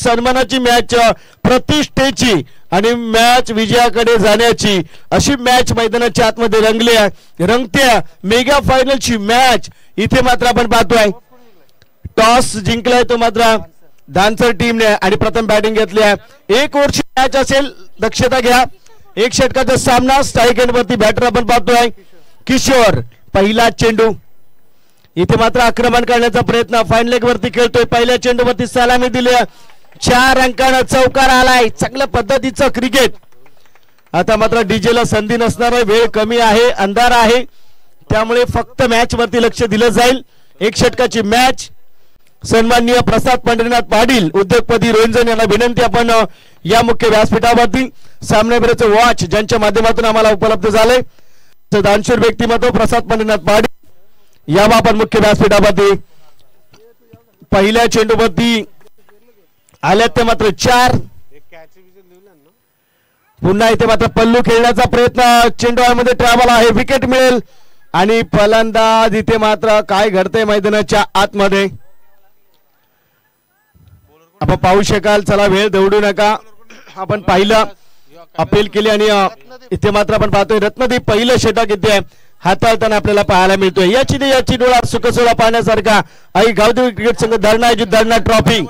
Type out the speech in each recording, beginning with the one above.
सन्मानाची मॅच, प्रतिष्ठेची आणि मॅच विजयाकडे जाण्याची अशी मॅच मैदानाच्या आतमध्ये रंगत्या मेगा फायनलची मॅच इथे मात्र आपण पाहतोय. टॉस जिंकलाय तो मात्र दानसर टीमने आणि प्रथम बॅटिंग घेतली आहे. 1 ओव्हरची मॅच असेल, दक्षता घ्या. 1 षटकाचा सामना. स्ट्राईक एंड वरती बॅटर आपण पाहतोय किशोर. पहिला चेंडू इथे मात्र आक्रमण करण्याचा प्रयत्न. फाईन लेग वरती खेळतोय. पहिल्या चेंडूवरती सलामी दिली. 4 अंकानं चौकार आलाय. चांगल्या पद्धतीचं क्रिकेट. आता मात्र डीजेला संधी नसणार आहे. वेळ कमी आहे, अंधार आहे, त्यामुळे फक्त मॅच वरती लक्ष दिलं जाईल. 1 षटकाची मॅच. सन्माननीय प्रसाद पंढरीनाथ पाटील उद्योगपती रोहिंजन यांना विनंती, आपण या मुख्य व्यासपीठावरती सामन्याबरोबरचं वॉच ज्यांच्या माध्यमातून आम्हाला उपलब्ध झाले दानशूर व्यक्तिमत्व प्रसाद पंढरीनाथ पाटील या आपण मुख्य व्यासपीठावरती. पहिल्या चेंडूवरती आल्यात ते मात्र 4. पुन्हा इथे मात्र पल्लू खेळण्याचा प्रयत्न. चेंडू मध्ये ट्रॅव्हल आहे, विकेट मिळेल आणि फलंदाज इथे मात्र काय घडतंय मैदानाच्या आतमध्ये आपण पाहू शकाल. चला वेळ दौडू नका. आपण पाहिलं, अपील केली आणि इथे मात्र आपण पाहतोय रत्नदीप पहिलं षटक इथे हाताळताना आपल्याला पाहायला मिळतोय. याची डोळा सुखसोळा पाहण्यासारखा आई गावदेवी क्रिकेट संघ धरणा ट्रॉफी.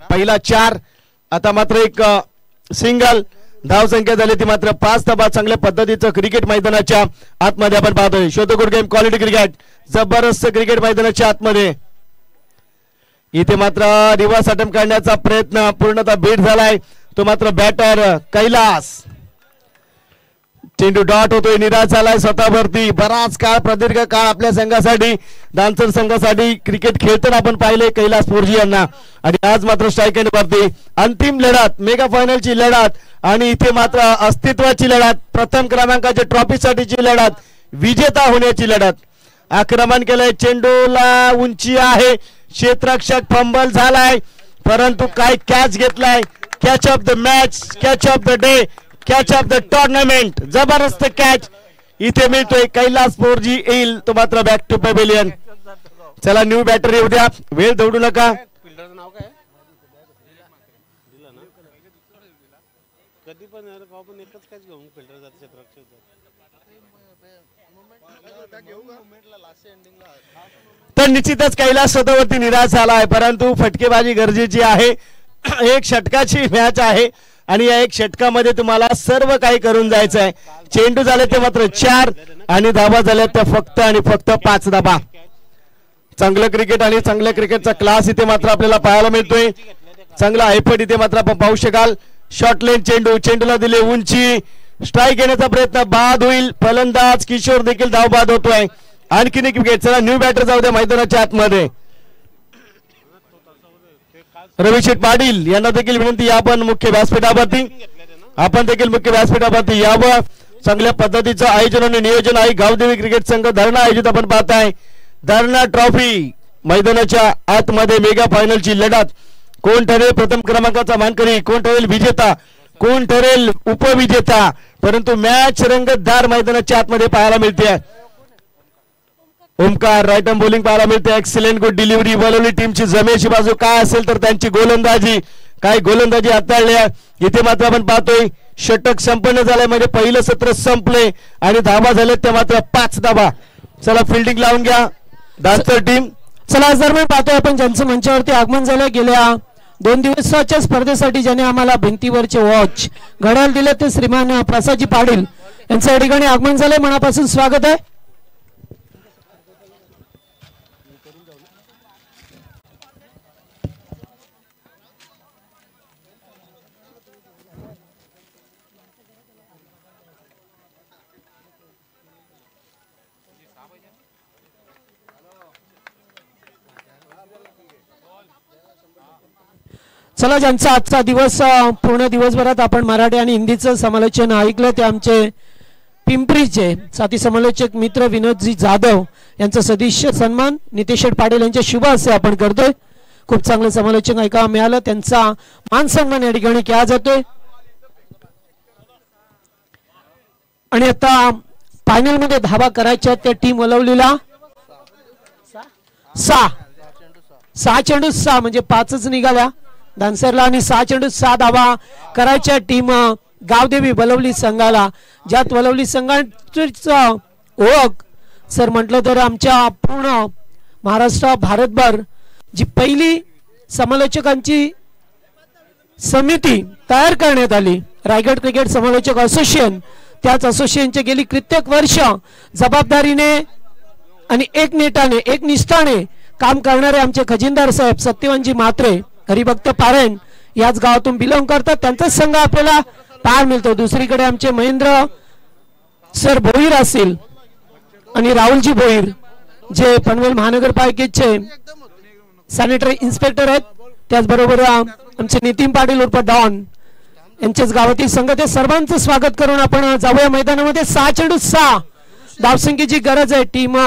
पहिला 4. आता मात्र एक सिंगल. धाव संख्या झाली ती मात्र 5 धावा. चांगल्या पद्धतीचं क्रिकेट मैदानाच्या आतमध्ये आपण पाहतोय. शोधगुड गेम, क्वालिटी क्रिकेट, जबरदस्त क्रिकेट मैदानाच्या आतमध्ये. इथे मात्र रिव्हर्स अटेम्प्ट करण्याचा प्रयत्न पूर्णतः बीट झालाय तो मात्र बॅटर कैलास. चेंडू डॉट होतोय, निराश झालाय स्वतःवरती. बराच काळ, प्रदीर्घ काळ आपल्या संघासाठी, दानसर संघासाठी क्रिकेट खेळताना आपण पाहिले कैलास पोरजी यांना. आणि आज मात्र स्ट्राईक एंड वरती अंतिम लढत, मेगा फायनलची लढत आणि इथे मात्र अस्तित्वाची लढत, प्रथम क्रमांकाच्या ट्रॉफीसाठीची लढत, विजेता होण्याची लढत. आक्रमण केलंय, चेंडूला उंची आहे, क्षेत्ररक्षक फंबल झालाय, परंतु काय कॅच घेतलाय. Catch of the match, catch of the day, catch of the tournament. जबरदस्त कॅच इथे मिळतोय. कैलास पोरजी येईल तो मात्र बॅक टू पॅव्हिलियन. चला न्यू बॅटर येऊ द्या, वेळ दौडू नका. तर निश्चितच कैलास स्वतःवरती निराश झाला आहे, परंतु फटकेबाजी गरजेची आहे. 1 षटकाची मॅच आहे आणि या 1 षटकामध्ये तुम्हाला सर्व काही करून जायचं आहे. चेंडू झाले ते मात्र 4 आणि धावा झाल्या त्या फक्त आणि फक्त 5 धावा. चांगलं क्रिकेट आणि चांगल्या क्रिकेटचा क्लास इथे मात्र आपल्याला पाहायला मिळतोय. चांगला हायपट इथे मात्र आपण पाहू शकाल. शॉर्ट लेन चेंडू, चेंडूला दिले उंची, स्ट्राईक घेण्याचा प्रयत्न, बाद होईल. फलंदाज किशोर देखील धाव बाद होतोय. आणखीन एक विकेट. चला न्यू बॅटर जाऊ द्या मैदानाच्या आतमध्ये. रविशेठ पाटील यांना देखील विनंती, आपण मुख्य व्यासपीठावरती, आपण देखील मुख्य व्यासपीठावरती यावं. चांगल्या पद्धतीचं आयोजन आणि नियोजन आहे. गावदेवी क्रिकेट संघ धरणा आयोजित आपण पाहताय. धरणा ट्रॉफी मैदानाच्या आतमध्ये मेगा फायनलची लढत. कोण ठरेल प्रथम क्रमांकाचा मानकरी, कोण ठरेल विजेता, कोण ठरेल उपविजेता, परंतु मॅच रंगतदार मैदानाच्या आतमध्ये पाहायला मिळते. ओमकार राईट आर्म बॉलिंग पाहायला मिळते. Excellent good delivery. बोलवली टीमची जमेची बाजू काय असेल तर त्यांची गोलंदाजी, काय गोलंदाजी हाताळली. इथे मात्र आपण पाहतोय षटक संपन्न झालंय, म्हणजे पहिलं सत्र संपले आणि धावा झाले ते मात्र 5 धावा. चला फिल्डिंग लावून घ्या दानसर टीम. चला आज दरम्यान पाहतोय आपण ज्यांचं मंचावरती आगमन झालं, गेल्या 2 दिवसाच्या स्पर्धेसाठी ज्याने आम्हाला भिंतीवरचे वॉच घड्याळ दिले ते श्रीमान प्रसादजी पाटील यांचं या ठिकाणी आगमन झालंय. मनापासून स्वागत आहे. चला ज्यांचा आजचा दिवस पूर्ण दिवसभरात आपण मराठी आणि हिंदीचं समालोचन ऐकलं ते आमचे पिंपरीचे साथी समालोचक मित्र विनोदजी जाधव यांचा सदिश्य सन्मान नितेश पाटील यांच्या शुभ हस्ते आपण करतोय. खूप चांगलं समालोचन ऐकायला मिळालं, त्यांचा मान सन्मान या ठिकाणी केला जातोय. आणि आता फायनल मध्ये धावा करायच्या त्या टीम वलवलीला 6 चेंडू 6 म्हणजे 5च निघाल्या. धानसरला आणि 6 चेंडू 6 धावा करायच्या टीम गावदेवी वलवली संघाला, ज्यात वलवली संघाची ओळख सर म्हटलं तर आमच्या पूर्ण महाराष्ट्र भारतभर जी पहिली समालोचकांची समिती तयार करण्यात आली, रायगड क्रिकेट समालोचक असोसिएशन, त्याच असोसिएशनचे गेली कित्येक वर्ष जबाबदारीने आणि एक नेटाने एक निष्ठाने काम करणारे आमचे खजिनदार साहेब सत्यवानजी म्हात्रे हरिभक्त पारायण याच गावातून बिलॉंग करतात, त्यांचाच संघ आपल्याला पाहायला मिळतो. दुसरीकडे आमचे महेंद्र सर भोईर असतील आणि राहुलजी भोईर जे पनवेल महानगरपालिकेचे सॅनिटरी इन्स्पेक्टर आहेत, त्याचबरोबर आमचे नितीन पाटील उर्फ डॉन यांच्याच गावातील संघ, ते सर्वांचं स्वागत करून आपण जाऊया मैदानामध्ये. 6 चेंडू 6 धावसंख्येची गरज आहे टीम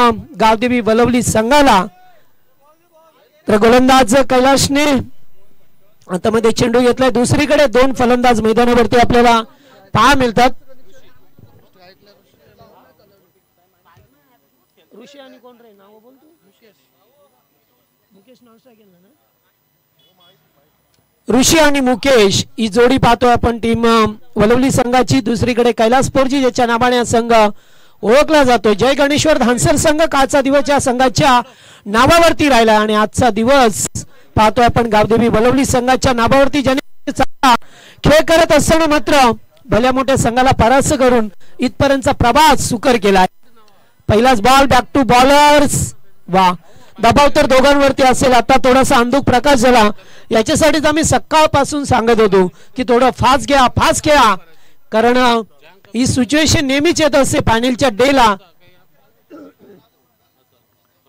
गावदेवी वलवली संघाला. तर गोलंदाज कैलाशने हातामध्ये चेंडू घेतलाय. दुसरीकडे 2 फलंदाज मैदानावरती आपल्याला पाहा मिळतात. ऋषी आणि कोण रे नाव बोलतो, मुकेश नाश्ता केला ना, ऋषी आणि मुकेश ही जोडी पाहतोय आपण टीम वलवली संघाची. दुसरीकडे कैलास पोरजी ज्याच्या नावाने संघ ओळखला जातोय. जय गणेश्वर धानसर संघ कालचा दिवस या संघाच्या नावावरती राहिला आणि आजचा दिवस पाहतोय आपण गावदेवी वलवली संघाच्या नावावरती ज्याने खेळ करत असताना मात्र भल्या मोठ्या संघाला परास्त करून इथपर्यंतचा प्रवास सुकर केलाय. पहिलाच बॉल, बॅक टू बॉलर्स. वा, दबाव तर दोघांवरती असेल. आता थोडासा अंधुक प्रकाश झाला, याच्यासाठीच आम्ही सकाळपासून सांगत होतो की थोडं फास्ट घ्या, फास्ट घ्या, कारण ही सिच्युएशन नेहमीच येत असते फायनलच्या डेला.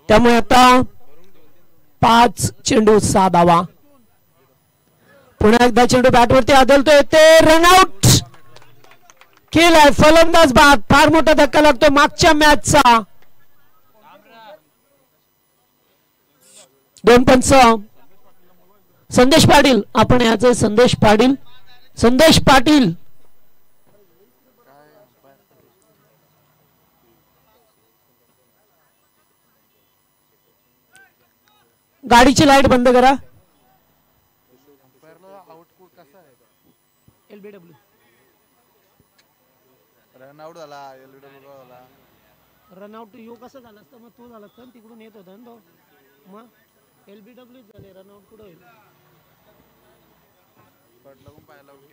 त्यामुळे आता 5 चेंडू 6 धावा. पुन्हा एकदा चेंडू बॅटवरती आदळतोय, ते रनआउट केलाय. फलंदाज बाद, फार मोठा धक्का लागतो मागच्या मॅचचा. 2 पंच संदेश पाटील, आपण याचे संदेश पाटील गाडीची लाईट बंद करा. एलबीडब्ल्यू रनआउट झाला, रनआउट यो कसं झालं असतं मग, तो झाला असता तिकडून येत होता ना तो, मग एलबीडब्ल्यू झाले, रनआउट कुठं होईल.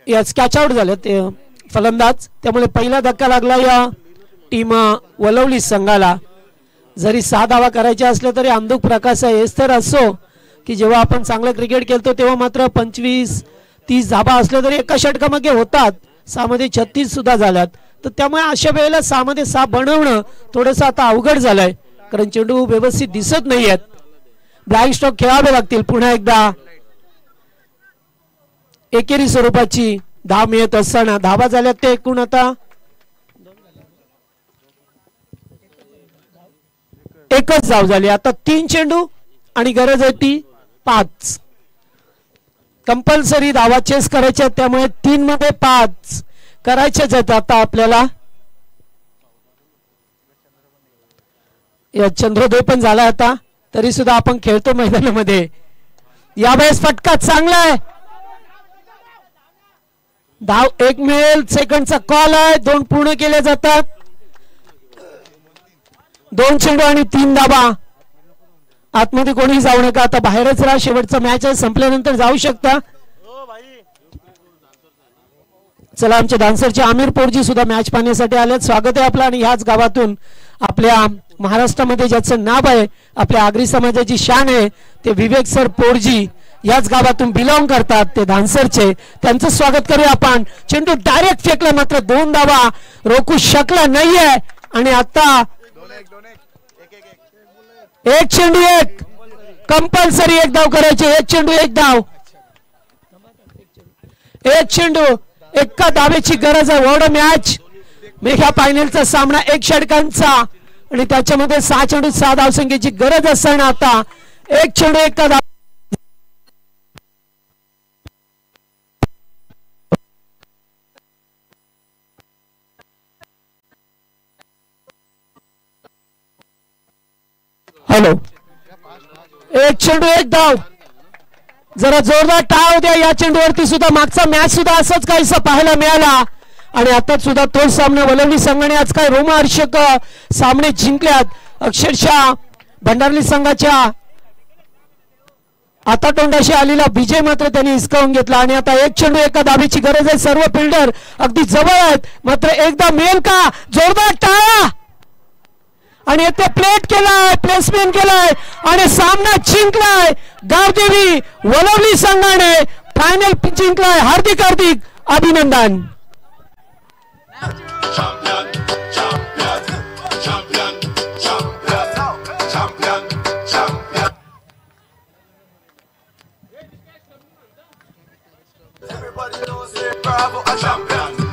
याच कॅच आउट झाले ते फलंदाज, त्यामुळे पहिला धक्का लागला या टीम वलवली संघाला. जरी 6 धावा करायच्या असल्या तरी अंधुक प्रकाश आहे. हेच तर असो की जेव्हा आपण चांगलं क्रिकेट खेळतो तेव्हा मात्र 25-30 धावा असल्या तरी एका षटकामागे होतात. 6 मध्ये 36 सुद्धा झाल्यात. तर त्यामुळे अशा वेळेला 6 मध्ये 6 बनवणं थोडंसं आता अवघड झालंय, कारण चेंडू व्यवस्थित दिसत नाही आहेत. ब्लाइंड स्ट्रोक खेळावे लागतील. पुन्हा एकदा एकेरी स्वरूपाची धाव मिळत असताना धावा झाल्यात ते एकूण आता 1च धाव झाली. आता 3 चेंडू आणि गरज आहे ती 5. कंपल्सरी धावा चेस करायच्या, त्यामुळे 3 मध्ये 5 करायच्याच आहेत आता आपल्याला. या चंद्रोदय पण झाला आता, तरी सुद्धा आपण खेळतो मैदानामध्ये. यावेळेस फटका चांगला आहे, धाव 1 मिळेल. सेकंडचा कॉल आहे, 2 पूर्ण केले जातात. 2 चेंडू आणि 3 धावा. आतमध्ये कोणी जाऊ नका, आता बाहेरच राहा. शेवटचा मॅच आहे, संपल्यानंतर जाऊ शकता. चला, आमचे डान्सरचे आमिर पोरजी सुद्धा मॅच पाहण्यासाठी आलेत. स्वागत आहे आपलं. आणि ह्याच गावातून आपल्या महाराष्ट्रामध्ये ज्याचं नाव आहे, आपल्या आगरी समाजाची शान आहे, ते विवेक सर पोरजी याच गावातून बिलॉंग करतात, ते धानसरचे. त्यांचं स्वागत करूया आपण. चेंडू डायरेक्ट फेकला, मात्र 2 धावा रोखू शकला नाहीये. आणि आता 1 चेंडू 1 कंपल्सरी 1 धाव करायचे. 1 चेंडू 1 धाव, 1 चेंडू 1 धावेची गरज आहे. वर्ल्ड मॅच मेगा फायनलचा सामना 1 षटकांचा आणि त्याच्यामध्ये 6 चेंडू 6 धावसंख्येची गरज असताना आता 1 चेंडू 1 धाव. हॅलो, 1 चेंडू 1 धाव. जरा जोरदार टाळ द्या या चेंडूवरती सुद्धा. मागचा मॅच सुद्धा असंच काहीसा पाहायला मिळाला आणि आता सुद्धा तोच सामना वलवली संघाने आज काय रोमहर्षक सामने जिंकल्यात. अक्षरशः भंडारली संघाच्या आता तोंडाशी आलेला विजय मात्र त्यांनी हिसकावून घेतला आणि आता एक चेंडू एका धाबीची गरज आहे. सर्व फिल्डर अगदी जवळ आहेत, मात्र एकदा मिळेल का? जोरदार टाळा आणि ते प्लेट केलाय, प्लेसमेंट केलाय आणि सामना जिंकलाय. गावदेवी वलवली संघाने फायनल जिंकलाय. हार्दिक हार्दिक अभिनंदन. Everybody knows they're Bravo, a champion.